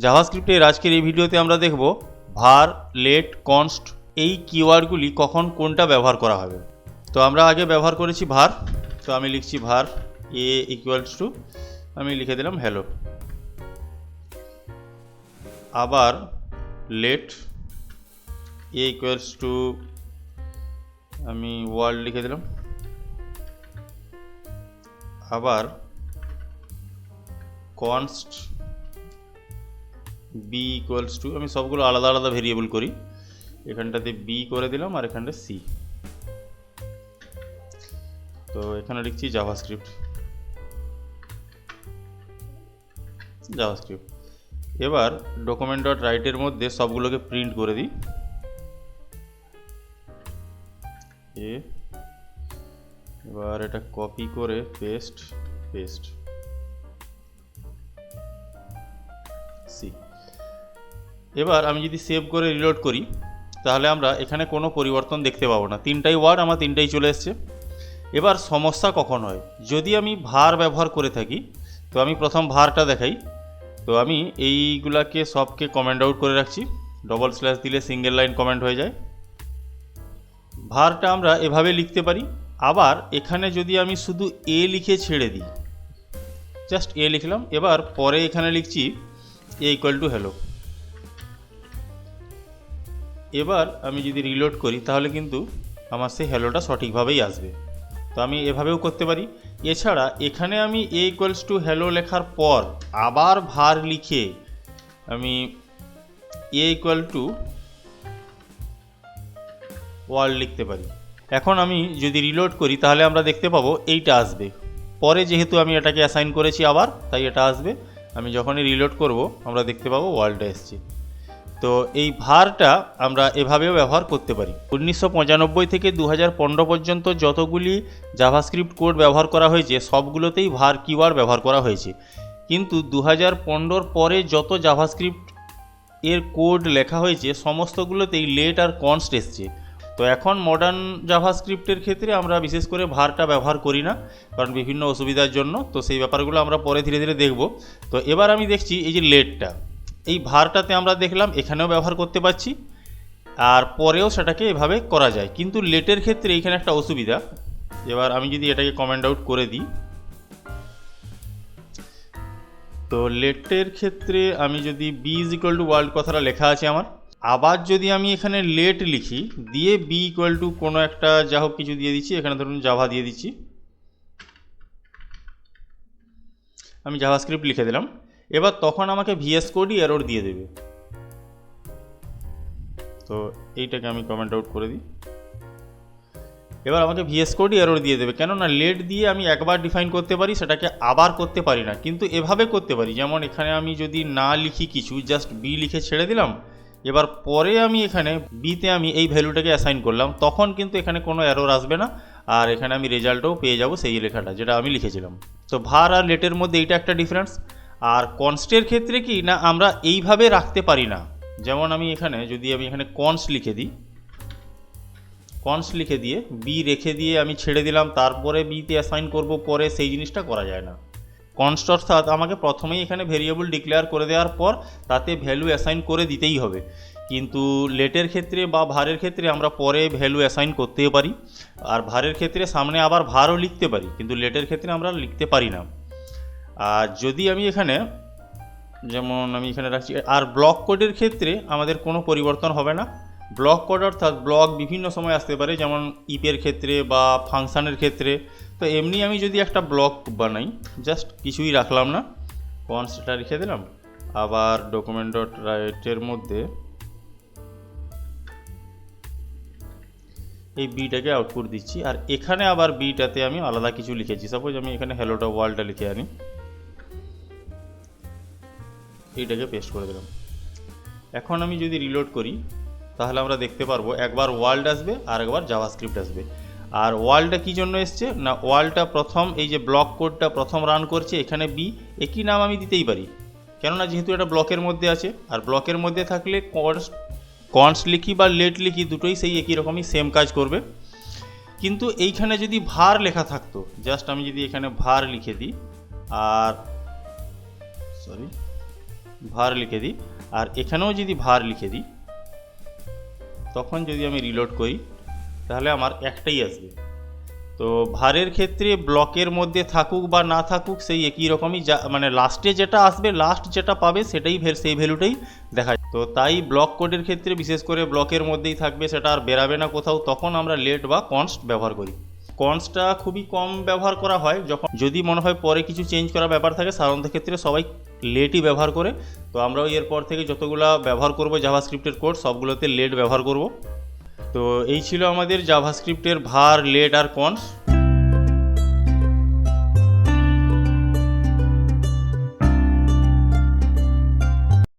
জাভাস্ক্রিপ্টের আজকের এই ভিডিওতে আমরা দেখব var, let, const এই কিওয়ার্ডগুলি কখন কোনটা ব্যবহার করা হবে। তো আমরা আগে ব্যবহার করেছি var, তো আমি লিখছি var a ইকুয়ালস টু আমি লিখে দিলাম হ্যালো। আবার let a ইকুয়ালস টু আমি ওয়ার্ল্ড লিখে দিলাম। আবার const b ইকুয়ালস টু আমি সবগুলো আলাদা আলাদা ভেরিয়েবল করি, এখানটাতে b করে দিলাম আর এখানটা c। তো এখানে লিখছি জাভাস্ক্রিপ্ট। এবার ডকুমেন্ট ডট রাইটের মধ্যে সবগুলোকে প্রিন্ট করে দিই। এবার এটা কপি করে পেস্ট সি। এবার আমি যদি সেভ করে রিলোড করি তাহলে আমরা এখানে কোনো পরিবর্তন দেখতে পাবো না, তিনটাই ওয়ার্ড আমার তিনটাই চলে এসছে। এবার সমস্যা কখন হয়, যদি আমি var ব্যবহার করে থাকি, তো আমি প্রথম varটা দেখাই। তো আমি এইগুলাকে সবকে কমেন্ট আউট করে রাখছি, ডবল স্ল্যাশ দিলে সিঙ্গেল লাইন কমেন্ট হয়ে যায়। varটা আমরা এভাবে লিখতে পারি। আবার এখানে যদি আমি শুধু a লিখে ছেড়ে দিই, জাস্ট a লিখলাম, এবার পরে এখানে লিখছি a ইকুয়াল টু হ্যালো। এবার আমি যদি রিলোড করি তাহলে কিন্তু আমার সেই হ্যালোটা সঠিকভাবেই আসবে। তো আমি এভাবেও করতে পারি। এছাড়া এখানে আমি a ইকুয়ালস টু হ্যালো লেখার পর আবার var লিখে আমি a ইকুয়াল টু ওয়ার্ল্ড লিখতে পারি। এখন আমি যদি রিলোড করি তাহলে আমরা দেখতে পাবো এইটা আসবে। পরে যেহেতু আমি এটাকে অ্যাসাইন করেছি আবার, তাই এটা আসবে। আমি যখনই রিলোড করব আমরা দেখতে পাবো ওয়ার্ল্ডটা এসছে। তো এই varটা আমরা এভাবেও ব্যবহার করতে পারি। 1995 থেকে 2015 পর্যন্ত যতগুলি জাভাস্ক্রিপ্ট কোড ব্যবহার করা হয়েছে সবগুলোতেই var কিওয়ার্ড ব্যবহার করা হয়েছে। কিন্তু 2015 পরে যত জাভাস্ক্রিপ্ট এর কোড লেখা হয়েছে সমস্তগুলোতেই let আর const এসছে। তো এখন মডার্ন জাভাস্ক্রিপ্টের ক্ষেত্রে আমরা বিশেষ করে varটা ব্যবহার করি না, কারণ বিভিন্ন অসুবিধার জন্য। তো সেই ব্যাপারগুলো আমরা পরে ধীরে ধীরে দেখব। তো এবার আমি দেখছি এই যে লেটটা, এই varটাতে আমরা দেখলাম এখানেও ব্যবহার করতে পারছি, আর পরেও সেটাকে এভাবে করা যায়। কিন্তু লেটের ক্ষেত্রে এইখানে একটা অসুবিধা। এবার আমি যদি এটাকে কমেন্ট আউট করে দিই, তো লেটের ক্ষেত্রে আমি যদি b is equal to world কথাটা লেখা আছে আমার, আবার যদি আমি এখানে লেট লিখি দিয়ে b ইকুয়াল টু কোনো একটা যা হোক কিছু দিয়ে দিচ্ছি, এখানে ধরুন জাভা দিয়ে দিচ্ছি, আমি জাভাস্ক্রিপ্ট লিখে দিলাম। এবার তখন আমাকে VS কোডই এরর দিয়ে দেবে। তো এইটাকে আমি কমেন্ট আউট করে দিই। এবার আমাকে VS কোডই এরর দিয়ে দেবে, কেননা লেট দিয়ে আমি একবার ডিফাইন করতে পারি, সেটাকে আবার করতে পারি না। কিন্তু এভাবে করতে পারি, যেমন এখানে আমি যদি না লিখি কিছু, জাস্ট b লিখে ছেড়ে দিলাম, এবার পরে আমি এখানে বিতে আমি এই ভ্যালুটাকে অ্যাসাইন করলাম, তখন কিন্তু এখানে কোনো এরর আসবে না, আর এখানে আমি রেজাল্টও পেয়ে যাব সেই লেখাটা যেটা আমি লিখেছিলাম। তো var আর লেটের মধ্যে এইটা একটা ডিফারেন্স। আর কনস্টের ক্ষেত্রে কি না, আমরা এইভাবে রাখতে পারি না। যেমন আমি এখানে যদি আমি এখানে const লিখে দিই, const লিখে দিয়ে b রেখে দিয়ে আমি ছেড়ে দিলাম, তারপরে bতে অ্যাসাইন করব, পরে সেই জিনিসটা করা যায় না। const অর্থাৎ আমাকে প্রথমেই এখানে ভেরিয়েবল ডিক্লেয়ার করে দেওয়ার পর তাতে ভ্যালু অ্যাসাইন করে দিতেই হবে। কিন্তু লেটের ক্ষেত্রে বা ভারের ক্ষেত্রে আমরা পরে ভ্যালু অ্যাসাইন করতেও পারি, আর ভারের ক্ষেত্রে সামনে আবার ভারও লিখতে পারি, কিন্তু লেটের ক্ষেত্রে আমরা লিখতে পারি না। আর যদি আমি এখানে যেমন আমি এখানে রাখছি, আর ব্লক কোডের ক্ষেত্রে আমাদের কোনো পরিবর্তন হবে না। ব্লক কোড অর্থাৎ ব্লক বিভিন্ন সময় আসতে পারে, যেমন ইপের ক্ষেত্রে বা ফাংশানের ক্ষেত্রে। তো এমনি আমি যদি একটা ব্লক বানাই, জাস্ট কিছুই রাখলাম না, কনস্টটা রেখে দিলাম, আবার ডকুমেন্ট ডট রাইটের মধ্যে এই বিটাকে আউটপুট দিচ্ছি, আর এখানে আবার বিটাতে আমি আলাদা কিছু লিখেছি। সাপোজ আমি এখানে হ্যালোটা ওয়ার্ল্ডটা লিখে আনি, এইটাকে পেস্ট করে দিলাম। এখন আমি যদি রিলোড করি তাহলে আমরা দেখতে পারবো একবার ওয়ার্ল্ড আসবে আর একবার জাভাস্ক্রিপ্ট আসবে। আর ওয়ার্ল্ডটা কী জন্য এসছে না, ওয়ার্ল্ডটা প্রথম এই যে ব্লক কোডটা প্রথম রান করছে, এখানে b একই নাম আমি দিতেই পারি, কেননা যেহেতু এটা ব্লকের মধ্যে আছে। আর ব্লকের মধ্যে থাকলে const লিখি বা লেট লিখি দুটোই সেই একই রকমই সেম কাজ করবে। কিন্তু এইখানে যদি var লেখা থাকতো, জাস্ট আমি যদি এখানে var লিখে দিই, আর var লিখে দিই, আর এখানেও যদি var লিখে দিই, তখন যদি আমি রিলোড করি তাহলে আমার একটাই আসবে। তো ভারের ক্ষেত্রে ব্লকের মধ্যে থাকুক বা না থাকুক সেই একই রকমই, যা মানে লাস্টে যেটা আসবে, লাস্ট যেটা পাবে সেটাই সেই ভ্যালুটাই দেখা যায়। তো তাই ব্লক কোডের ক্ষেত্রে বিশেষ করে ব্লকের মধ্যেই থাকবে, সেটা আর বেরাবে না কোথাও, তখন আমরা লেট বা কনস্ট ব্যবহার করি। কনস্টটা খুবই কম ব্যবহার করা হয়, যখন যদি মনে হয় পরে কিছু চেঞ্জ করার ব্যাপার থাকে, সাধারণত ক্ষেত্রে সবাই লেটই ব্যবহার করে। তো আমরাও এরপর থেকে যতগুলো ব্যবহার করব জাভাস্ক্রিপ্টের কোড সবগুলোতে লেট ব্যবহার করব। তো এই ছিল আমাদের জাভাস্ক্রিপ্টের ভার, লেট আর কনস্ট।